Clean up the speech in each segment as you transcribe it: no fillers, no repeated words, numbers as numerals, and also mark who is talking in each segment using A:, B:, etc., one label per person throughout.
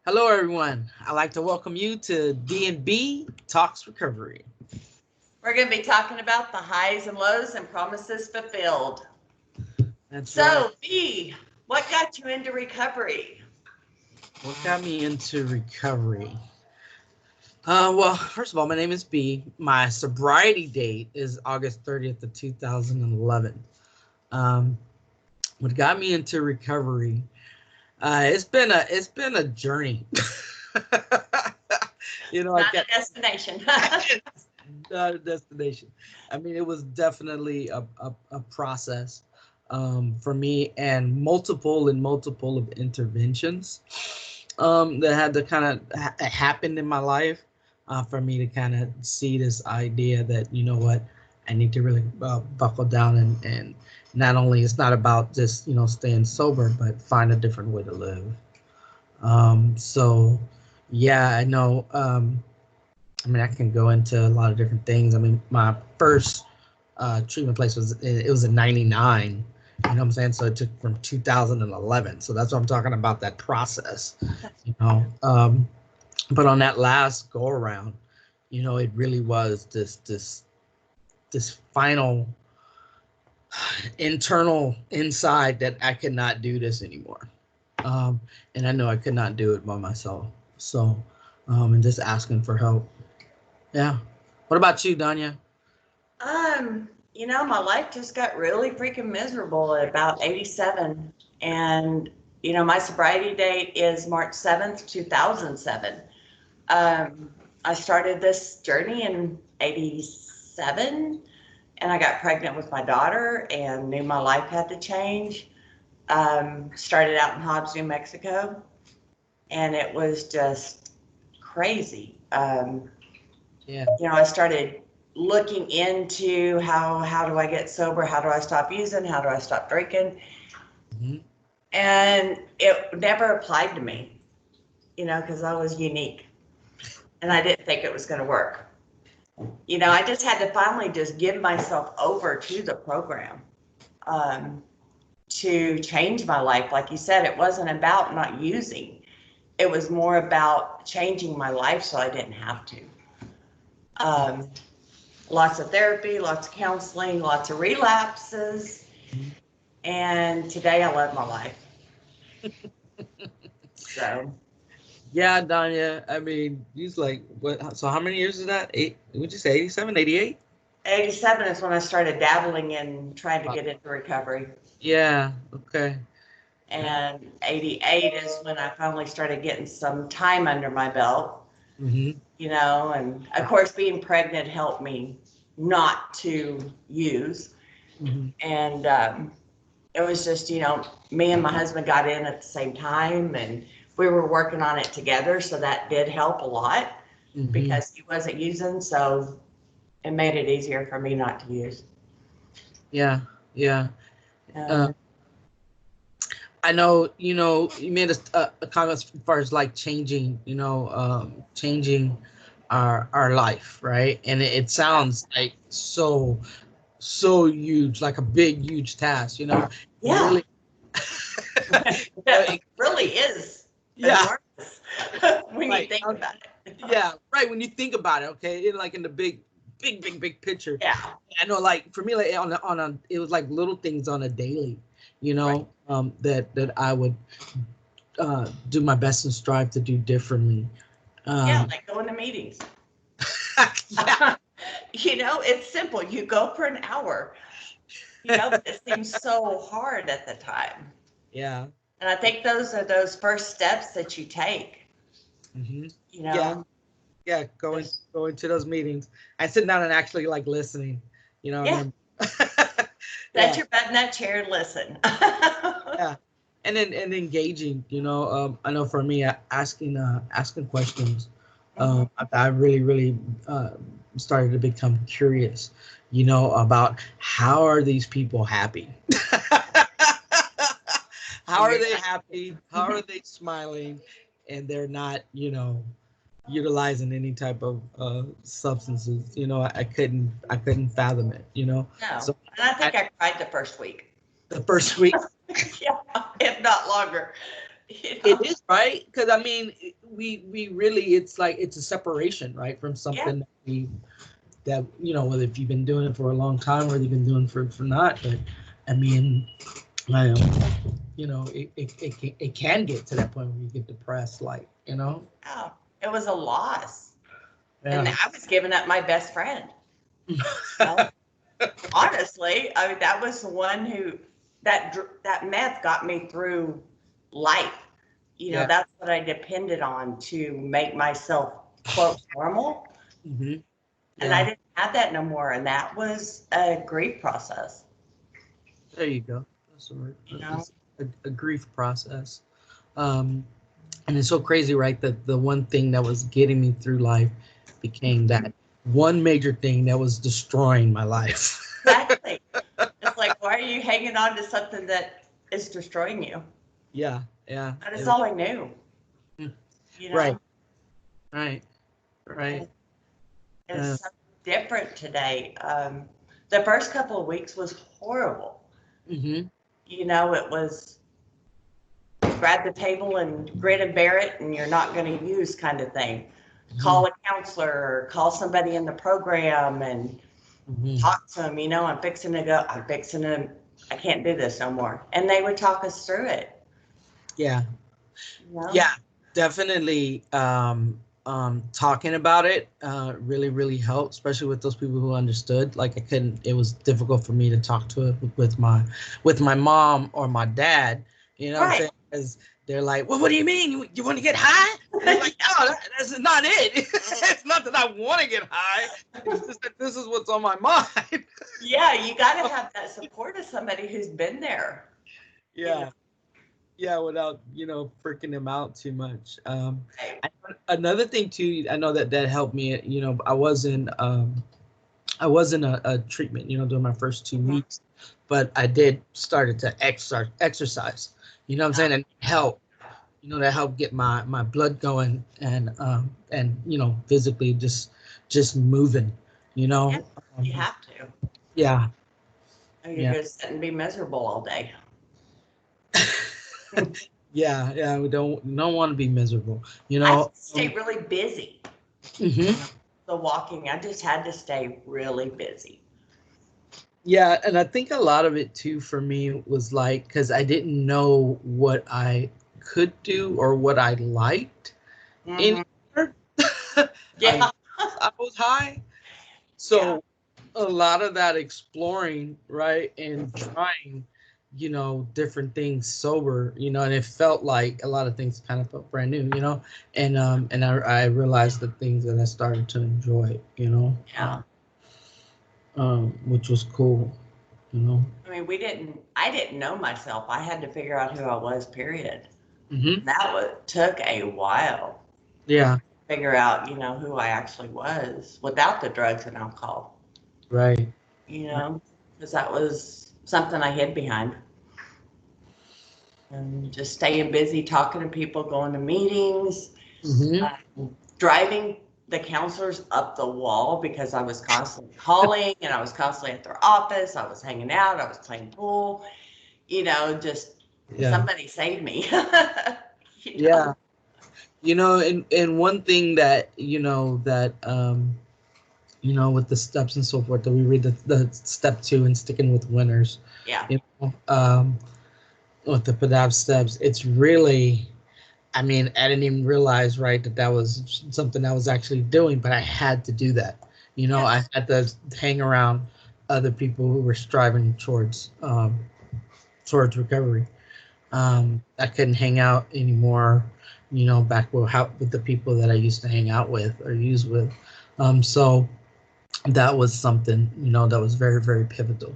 A: Hello, everyone. I'd like to welcome you to D&B Talks Recovery.
B: We're going to be talking about the highs and lows and promises fulfilled.
A: That's
B: So,
A: right.
B: B, what got you into recovery?
A: What got me into recovery? First of all, my name is B. My sobriety date is August 30th of 2011. What got me into recovery? It's been a journey.
B: Not a destination.
A: Not a destination. I mean, it was definitely a process for me, and multiple of interventions that had to kind of happen in my life for me to kind of see this idea that, you know what, I need to really buckle down and not only it's not about just, staying sober, but find a different way to live. So yeah, I know. I mean, I can go into a lot of different things. I mean, my first treatment place was in '99. You know what I'm saying? So it took from 2011. So that's what I'm talking about, that process. But on that last go around, it really was this final internal inside that I could not do this anymore. And I know I could not do it by myself. So, and just asking for help. Yeah. What about you, Dawnya?
B: My life just got really freaking miserable at about 87. And, my sobriety date is March 7th, 2007. I started this journey in 87, and I got pregnant with my daughter and knew my life had to change. Started out in Hobbs, New Mexico, and it was just crazy. I started looking into how do I get sober? How do I stop using? How do I stop drinking?
A: Mm-hmm.
B: And it never applied to me, because I was unique and I didn't think it was going to work. I just had to finally just give myself over to the program to change my life. Like you said, it wasn't about not using. It was more about changing my life so I didn't have to. Lots of therapy, lots of counseling, lots of relapses. And today I love my life. So.
A: Yeah, Dawnya. I mean, he's like, what? So how many years is that? Would you say 87, 88?
B: 87 is when I started dabbling in trying to get into recovery.
A: Yeah. Okay.
B: And 88 is when I finally started getting some time under my belt.
A: Mm-hmm.
B: And of course being pregnant helped me not to use.
A: Mm-hmm.
B: And it was just, me and my husband got in at the same time, and we were working on it together. So that did help a lot because he wasn't using. So it made it easier for me not to use.
A: Yeah. Yeah. I know, you made a comment as far as like changing, changing our life, right? And it sounds like so huge, like a big, huge task,
B: Yeah.
A: Really,
B: it really is.
A: Yeah.
B: When you think about it.
A: Yeah, right. When you think about it, okay, in the big picture.
B: Yeah.
A: I know, like for me, like it was like little things on a daily,
B: Right.
A: that I would do my best and strive to do differently.
B: Like going to meetings.
A: Yeah.
B: It's simple. You go for an hour. But it seems so hard at the time.
A: Yeah.
B: And I think those are those first steps that you take.
A: Mm-hmm.
B: Yeah.
A: Going to those meetings. I sit down and actually like listening.
B: Yeah. Set your butt in that chair and listen.
A: Yeah. And then engaging, I know for me, asking questions, I really started to become curious, about how are these people happy? How are they happy? How are they smiling? And they're not, utilizing any type of substances. I couldn't fathom it.
B: No. So and I think I cried the first week.
A: The first week.
B: Yeah, if not longer.
A: It is, right, because I mean, we really, it's like it's a separation, right, from
B: Yeah.
A: something that whether if you've been doing it for a long time or you've been doing for not, but I mean, I it can get to that point where you get depressed, like,
B: Oh, it was a loss. And
A: yeah.
B: I was giving up my best friend. Well, honestly, I mean, that was the one who that meth got me through life.
A: Yeah.
B: That's what I depended on to make myself quote normal.
A: Hmm.
B: And I
A: Yeah.
B: didn't have that no more. And that was a grief process.
A: There you go. That's all right.
B: You know,
A: It's a grief process. Um, and it's so crazy, right? That the one thing that was getting me through life became that one major thing that was destroying my life.
B: exactly. It's like, why are you hanging on to something that is destroying you?
A: Yeah. Yeah.
B: That is all I knew. You
A: Right.
B: know,
A: Right. Right.
B: and it's
A: Uh,
B: so different today. The first couple of weeks was horrible.
A: hmm.
B: It was grab the table and grin and bear it, and you're not going to use kind of thing.
A: Hmm.
B: Call a counselor, or call somebody in the program and
A: Hmm.
B: talk to them. I can't do this no more. And they would talk us through it.
A: Yeah.
B: You know?
A: Yeah. Definitely. Talking about it really, really helped, especially with those people who understood. Like, I couldn't. It was difficult for me to talk to it with my mom or my dad. You know what I'm
B: Right.
A: saying? Because they're like, "Well, what do you mean? You want to get high?" And it's like, "No, that's not it. It's not that I want to get high. It's just that this is what's on my mind."
B: Yeah, you got to have that support of somebody who's been there. You know,
A: Yeah. Yeah, without freaking them out too much.
B: right.
A: Another thing too, I know that helped me. I was in a treatment, during my first 2 weeks, but I did started to exercise. You know what I'm saying? And help. That helped get my blood going, and physically just moving. You
B: Yeah,
A: know.
B: you
A: Um,
B: have to.
A: yeah.
B: Or you're
A: Yeah.
B: going to sit and be miserable all day.
A: Yeah. We don't want to be miserable.
B: I stay really busy.
A: Mhm.
B: The walking, I just had to stay really busy.
A: Yeah, and I think a lot of it too for me was like because I didn't know what I could do or what I liked
B: Hmm.
A: anymore. I
B: Yeah.
A: I was high,
B: Yeah.
A: so a lot of that exploring, right, and trying, different things sober, and it felt like a lot of things kind of felt brand new, and I realized the things that I started to enjoy,
B: Yeah.
A: which was cool, you know.
B: I mean, I didn't know myself. I had to figure out who I was, period.
A: Hmm.
B: That took a while
A: Yeah.
B: to figure out, who I actually was without the drugs and alcohol,
A: Right.
B: you know, because that was something I hid behind. And just staying busy, talking to people, going to meetings,
A: Hmm.
B: driving the counselors up the wall because I was constantly calling and I was constantly at their office. I was hanging out. I was playing pool, just
A: Yeah.
B: somebody save me. you know?
A: Yeah. And one thing that with the steps and so forth that we read the step 2 and sticking with winners,
B: Yeah.
A: you know, with the PDAB steps, it's really, I mean, I didn't even realize, right, that was something I was actually doing, but I had to do that.
B: Yeah.
A: I had to hang around other people who were striving towards recovery. I couldn't hang out anymore, back with the people that I used to hang out with or use with. So that was something, that was very, very pivotal,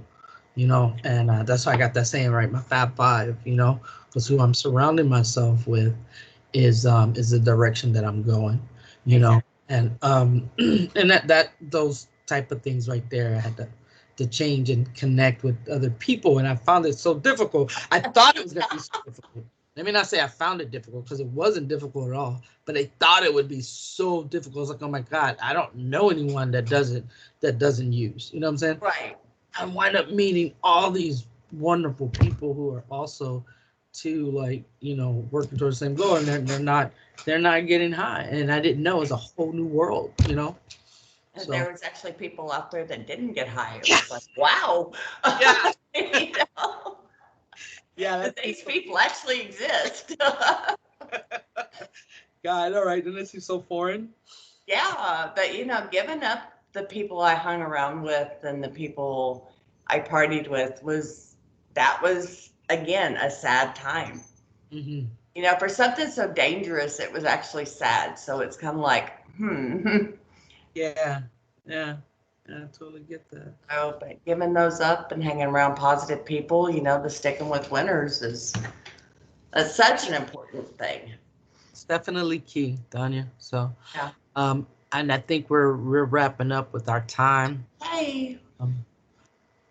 A: and that's why I got that saying, right? My Fab Five, because who I'm surrounding myself with is the direction that I'm going,
B: Exactly.
A: and and that those type of things right there, I had to change and connect with other people, and I found it so difficult. I thought it was going to be so difficult. Let me not say I found it difficult because it wasn't difficult at all, but I thought it would be so difficult. It's like, oh my God, I don't know anyone that doesn't use. You know what I'm saying?
B: Right.
A: I wind up meeting all these wonderful people who are also to, like, you know, working towards the same goal, and they're not getting high. And I didn't know, it's a whole new world, you know.
B: And
A: So
B: there was actually people out there that didn't get high. It
A: yeah,
B: was like, wow.
A: yeah,
B: You know,
A: yeah.
B: that these people actually exist.
A: God, all right, doesn't that seem so foreign?
B: Yeah, but you know, giving up the people I hung around with and the people I partied with was again a sad time.
A: Hmm.
B: You know, for something so dangerous, it was actually sad. So it's kind of like,
A: Yeah, yeah, yeah, I totally get that.
B: Oh, but giving those up and hanging around positive people, you know, the sticking with winners is that's such an important thing.
A: It's definitely key, Danya. So,
B: Yeah.
A: and I think we're wrapping up with our time.
B: Hey.
A: Um,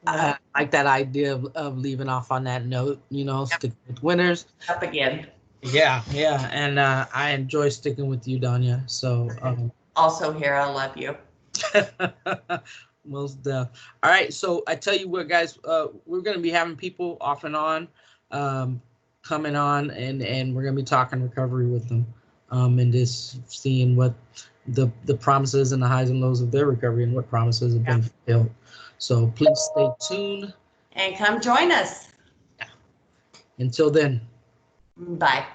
B: Yeah.
A: I like that idea of leaving off on that note, you know,
B: Yep.
A: stick with winners.
B: Up again.
A: Yeah, yeah, and I enjoy sticking with you, Danya. So,
B: Also here, I love you.
A: most all right. So I tell you what, guys, we're gonna be having people off and on, coming on, and we're gonna be talking recovery with them, and just seeing what the promises and the highs and lows of their recovery and what promises have been fulfilled. So please stay tuned.
B: And come join us.
A: Until then.
B: Bye.